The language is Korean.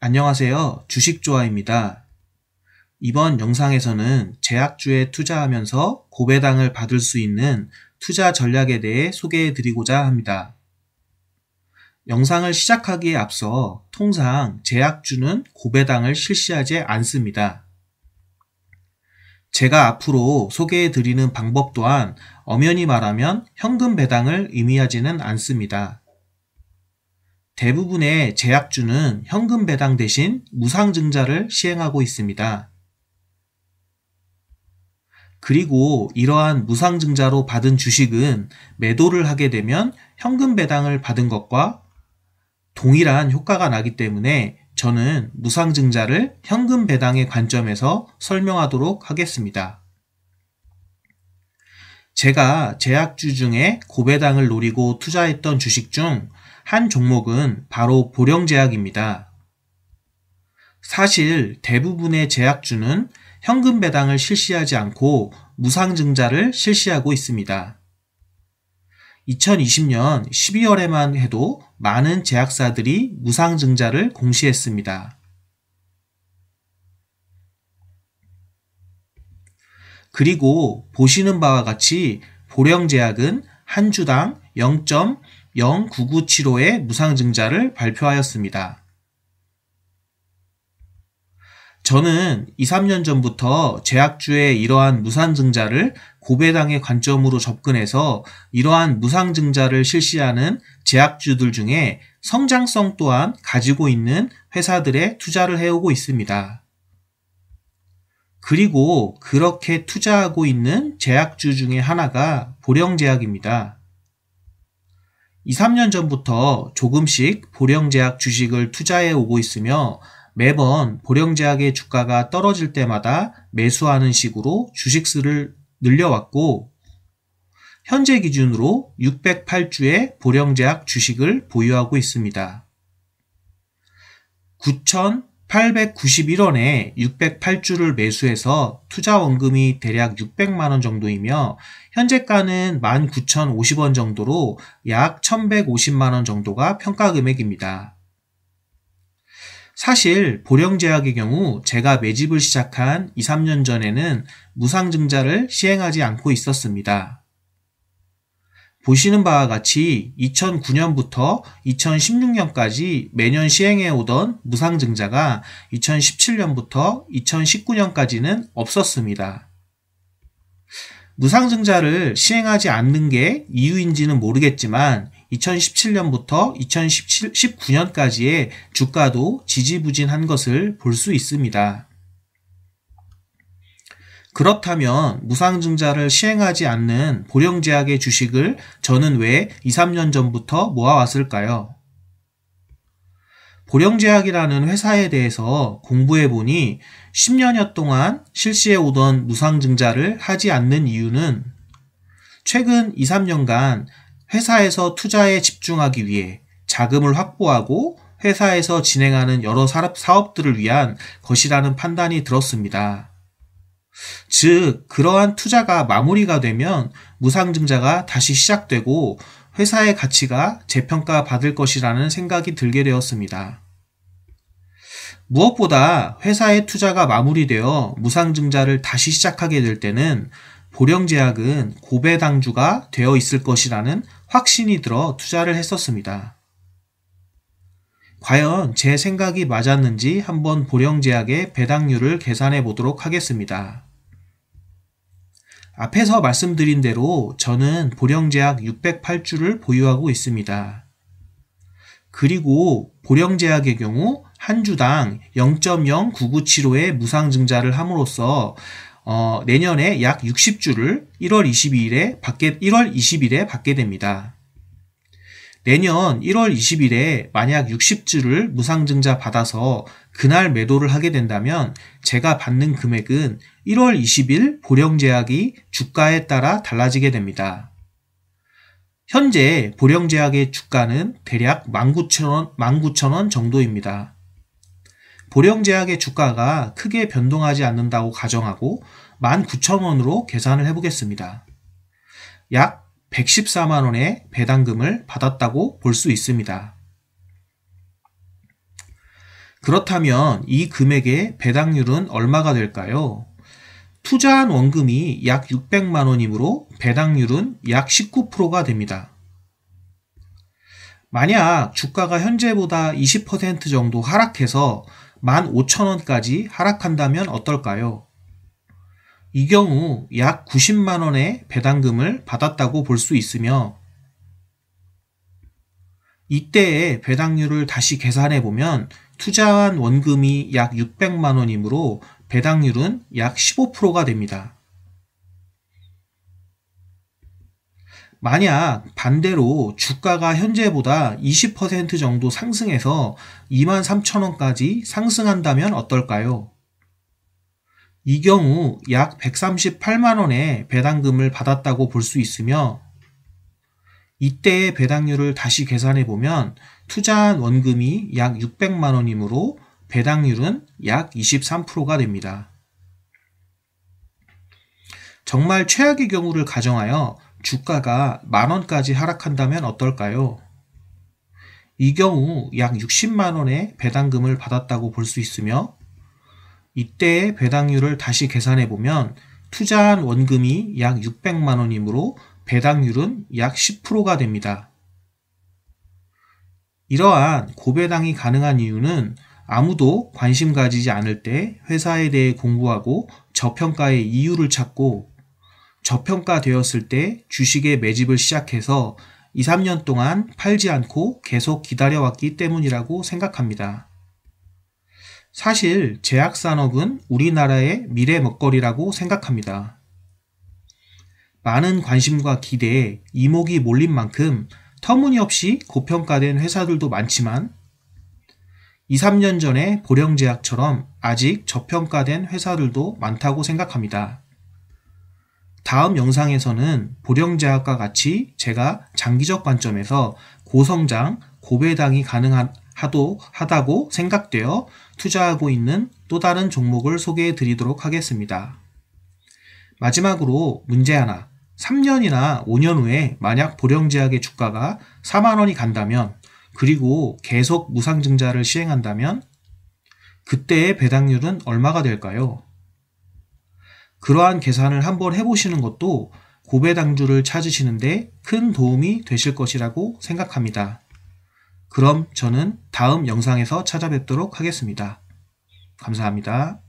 안녕하세요. 주식조아입니다. 이번 영상에서는 제약주에 투자하면서 고배당을 받을 수 있는 투자 전략에 대해 소개해 드리고자 합니다. 영상을 시작하기에 앞서 통상 제약주는 고배당을 실시하지 않습니다. 제가 앞으로 소개해 드리는 방법 또한 엄연히 말하면 현금 배당을 의미하지는 않습니다. 대부분의 제약주는 현금 배당 대신 무상증자를 시행하고 있습니다. 그리고 이러한 무상증자로 받은 주식은 매도를 하게 되면 현금 배당을 받은 것과 동일한 효과가 나기 때문에 저는 무상증자를 현금 배당의 관점에서 설명하도록 하겠습니다. 제가 제약주 중에 고배당을 노리고 투자했던 주식 중 한 종목은 바로 보령제약입니다. 사실 대부분의 제약주는 현금 배당을 실시하지 않고 무상증자를 실시하고 있습니다. 2020년 12월에만 해도 많은 제약사들이 무상증자를 공시했습니다. 그리고 보시는 바와 같이 보령제약은 한 주당 0.09975의 무상증자를 발표하였습니다. 저는 2, 3년 전부터 제약주의 이러한 무상증자를 고배당의 관점으로 접근해서 이러한 무상증자를 실시하는 제약주들 중에 성장성 또한 가지고 있는 회사들에 투자를 해오고 있습니다. 그리고 그렇게 투자하고 있는 제약주 중에 하나가 보령제약입니다. 2, 3년 전부터 조금씩 보령제약 주식을 투자해 오고 있으며 매번 보령제약의 주가가 떨어질 때마다 매수하는 식으로 주식수를 늘려왔고 현재 기준으로 608주의 보령제약 주식을 보유하고 있습니다. 9,891원에 608주를 매수해서 투자 원금이 대략 600만원 정도이며 현재가는 19,050원 정도로 약 1,150만원 정도가 평가 금액입니다. 사실 보령제약의 경우 제가 매집을 시작한 2, 3년 전에는 무상증자를 시행하지 않고 있었습니다. 보시는 바와 같이 2009년부터 2016년까지 매년 시행해 오던 무상증자가 2017년부터 2019년까지는 없었습니다. 무상증자를 시행하지 않는 게 이유인지는 모르겠지만 2017년부터 2019년까지의 주가도 지지부진한 것을 볼 수 있습니다. 그렇다면 무상증자를 시행하지 않는 보령제약의 주식을 저는 왜 2, 3년 전부터 모아왔을까요? 보령제약이라는 회사에 대해서 공부해보니 10년여 동안 실시해오던 무상증자를 하지 않는 이유는 최근 2, 3년간 회사에서 투자에 집중하기 위해 자금을 확보하고 회사에서 진행하는 여러 사업들을 위한 것이라는 판단이 들었습니다. 즉, 그러한 투자가 마무리가 되면 무상증자가 다시 시작되고 회사의 가치가 재평가 받을 것이라는 생각이 들게 되었습니다. 무엇보다 회사의 투자가 마무리되어 무상증자를 다시 시작하게 될 때는 보령제약은 고배당주가 되어 있을 것이라는 확신이 들어 투자를 했었습니다. 과연 제 생각이 맞았는지 한번 보령제약의 배당률을 계산해 보도록 하겠습니다. 앞에서 말씀드린 대로 저는 보령제약 608주를 보유하고 있습니다. 그리고 보령제약의 경우 한 주당 0.09975의 무상증자를 함으로써 내년에 약 60주를 1월 20일에 받게 됩니다. 내년 1월 20일에 만약 60주를 무상증자 받아서 그날 매도를 하게 된다면 제가 받는 금액은 1월 20일 보령제약이 주가에 따라 달라지게 됩니다. 현재 보령제약의 주가는 대략 19,000원 정도입니다. 보령제약의 주가가 크게 변동하지 않는다고 가정하고 19,000원으로 계산을 해보겠습니다. 약 114만 원의 배당금을 받았다고 볼 수 있습니다. 그렇다면 이 금액의 배당률은 얼마가 될까요? 투자한 원금이 약 600만 원이므로 배당률은 약 19%가 됩니다. 만약 주가가 현재보다 20% 정도 하락해서 15,000원까지 하락한다면 어떨까요? 이 경우 약 90만 원의 배당금을 받았다고 볼 수 있으며 이때의 배당률을 다시 계산해 보면 투자한 원금이 약 600만 원이므로 배당률은 약 15%가 됩니다. 만약 반대로 주가가 현재보다 20% 정도 상승해서 23,000원까지 상승한다면 어떨까요? 이 경우 약 138만 원의 배당금을 받았다고 볼 수 있으며 이때의 배당률을 다시 계산해 보면 투자한 원금이 약 600만 원이므로 배당률은 약 23%가 됩니다. 정말 최악의 경우를 가정하여 주가가 만원까지 하락한다면 어떨까요? 이 경우 약 60만 원의 배당금을 받았다고 볼 수 있으며 이때의 배당률을 다시 계산해 보면 투자한 원금이 약 600만 원이므로 배당률은 약 10%가 됩니다. 이러한 고배당이 가능한 이유는 아무도 관심 가지지 않을 때 회사에 대해 공부하고 저평가의 이유를 찾고 저평가되었을 때 주식의 매집을 시작해서 2, 3년 동안 팔지 않고 계속 기다려왔기 때문이라고 생각합니다. 사실 제약산업은 우리나라의 미래 먹거리라고 생각합니다. 많은 관심과 기대에 이목이 몰린 만큼 터무니없이 고평가된 회사들도 많지만 2, 3년 전에 보령제약처럼 아직 저평가된 회사들도 많다고 생각합니다. 다음 영상에서는 보령제약과 같이 제가 장기적 관점에서 고성장, 고배당이 가능하다고 생각되어 투자하고 있는 또 다른 종목을 소개해 드리도록 하겠습니다. 마지막으로 문제 하나, 3년이나 5년 후에 만약 보령제약의 주가가 4만 원이 간다면 그리고 계속 무상증자를 시행한다면 그때의 배당률은 얼마가 될까요? 그러한 계산을 한번 해보시는 것도 고배당주를 찾으시는데 큰 도움이 되실 것이라고 생각합니다. 그럼 저는 다음 영상에서 찾아뵙도록 하겠습니다. 감사합니다.